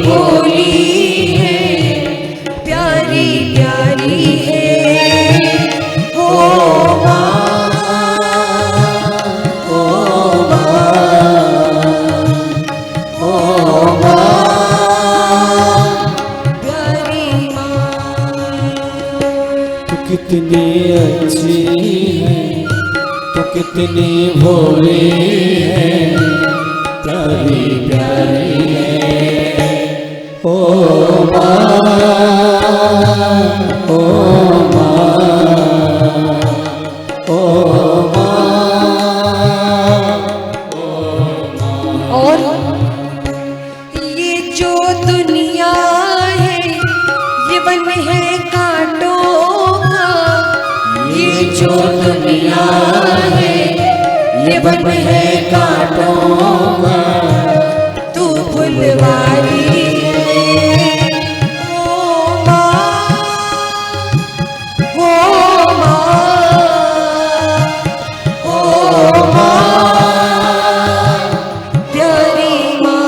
भोली है, प्यारी प्यारी है। ओ माँ, ओ माँ, ओ माँ, प्यारी माँ। तू कितनी अच्छी है, तू कितनी भोली है, प्यारी प्यारी है। ओ माँ, ओ माँ, ओ माँ, ओ माँ। और ये जो दुनिया है ये वन है कांटों का, ये जो दुनिया है ये वन है कांटों का। तू फुलवारी है, ओ माँ, ओ माँ, ओ माँ, प्यारी माँ।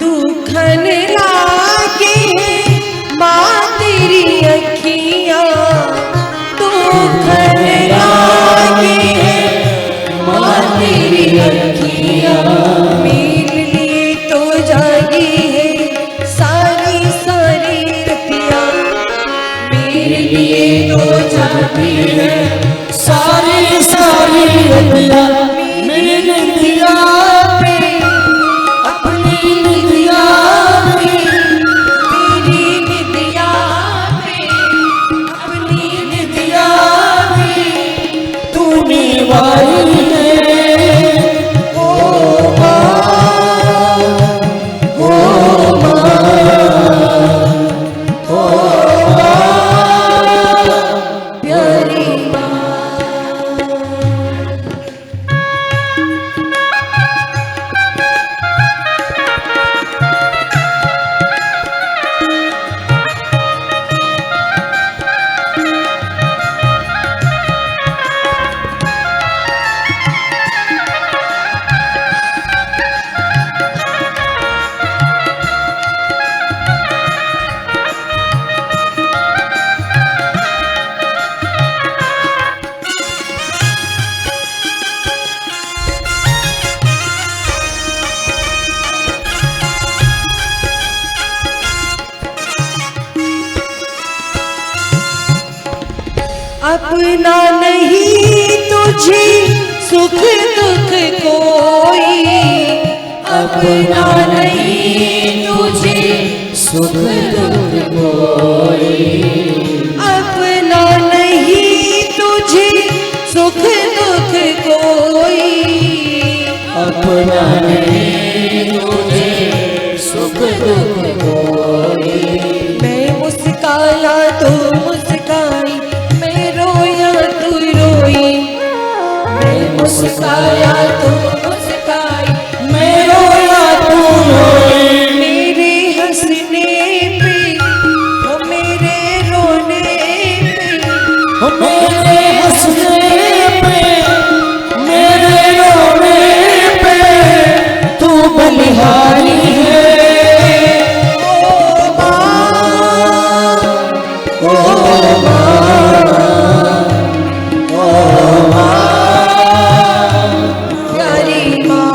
दुखन लागे माँ तेरी अखियाँ, दुखन लागे माँ तेरी अखियाँ। मेरे लिए तो जागी है सारी सारी रतियाँ, मेरे लिए तो जागी है सारी सारी रतिया मेरी निंदिया पे, अपनी निदिया पे, तेरी निदिया पे, अपनी निदिया पे। तूने वारी है। ओ माँ, ओ माँ, ओ माँ, प्यारी माँ। अपना नहीं तुझे सुख दुख कोई, अपना नहीं तुझे सुख दुख कोई, अपना नहीं तुझे सुख दुख कोई। अपना नहीं तुझे सुख दुख कोई। मैं मुस्काया तू मुस्काई, मैं रोया तू रोई, मैं मुस्काया तू मुस्काई, मैं रोया तू रोई। मेरे हंसने पे ओ मेरे रोने पे, मेरे हंसने पे मेरे रोने पे तू बलिहारी है। ओ माँ, ओ माँ, ओ माँ, प्यारी माँ।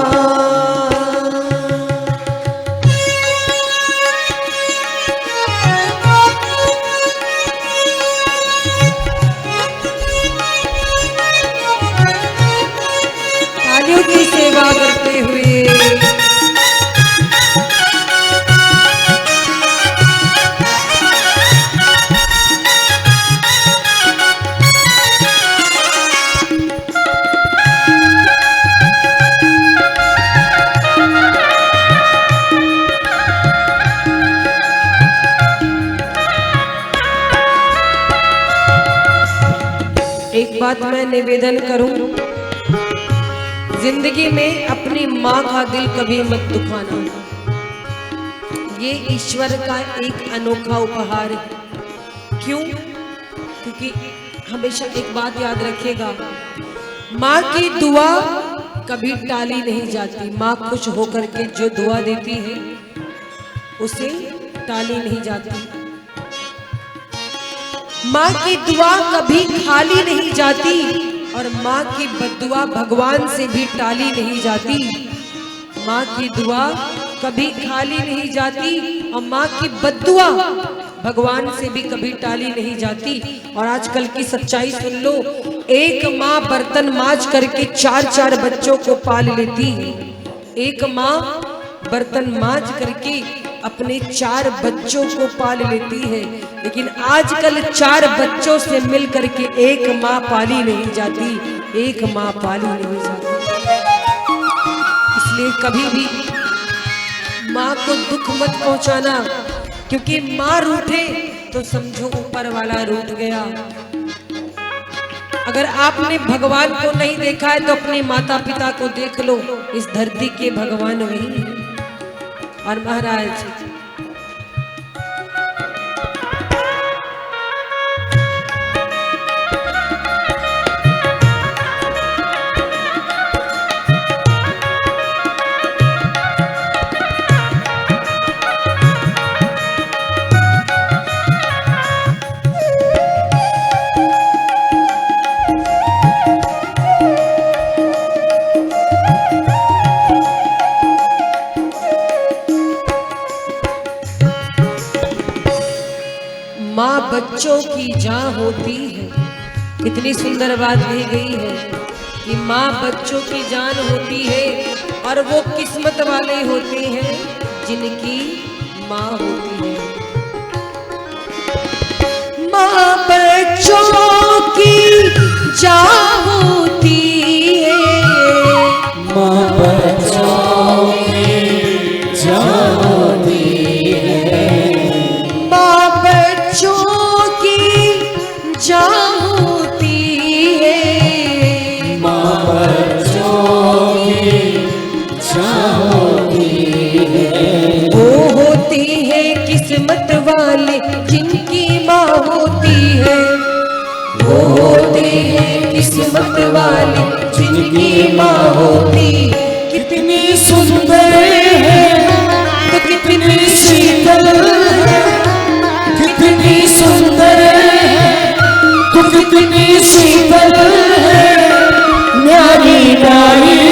एक बात मैं निवेदन करूं, जिंदगी में अपनी माँ का दिल कभी मत दुखाना। ये ईश्वर का एक अनोखा उपहार है। क्यों? क्योंकि हमेशा एक बात याद रखिएगा, माँ की दुआ कभी टाली नहीं जाती। माँ खुश होकर के जो दुआ देती है उसे टाली नहीं जाती। माँ की दुआ कभी खाली नहीं जाती और माँ की बद्दुआ भगवान से भी टाली नहीं जाती। माँ की दुआ कभी खाली नहीं जाती और माँ की बद्दुआ भगवान से भी कभी टाली नहीं जाती। और आजकल की सच्चाई सुन लो, एक माँ बर्तन मांज करके 4-4 बच्चों को पाल लेती है। एक माँ बर्तन मांज करके अपने 4 बच्चों को पाल लेती है, लेकिन आजकल 4 बच्चों से मिल करके एक माँ पाली नहीं जाती, एक माँ पाली नहीं जाती। इसलिए कभी भी माँ को दुख मत पहुंचाना, क्योंकि माँ रूठे तो समझो ऊपर वाला रूठ गया। अगर आपने भगवान को नहीं देखा है तो अपने माता पिता को देख लो, इस धरती के भगवान वही है। और महाराज माँ बच्चों की जान होती है। कितनी सुंदर बात कही गई है कि माँ बच्चों की जान होती है और वो किस्मत वाले होते हैं जिनकी माँ होती है। माँ बच्चों की जान होती है, माँ बच्चों की जान होती है, माँ बच्चों की जान होती है, माँ बच्चों की जान होती है। वो होती है किस्मत वाले जिनकी माँ होती है। वो होते हैं किस्मत वाले जिनकी माँ होती। कितनी सुंदर है तो कितनी शीतल है, कितनी सुंदर है तो कितनी शीतल है, न्यारी नारी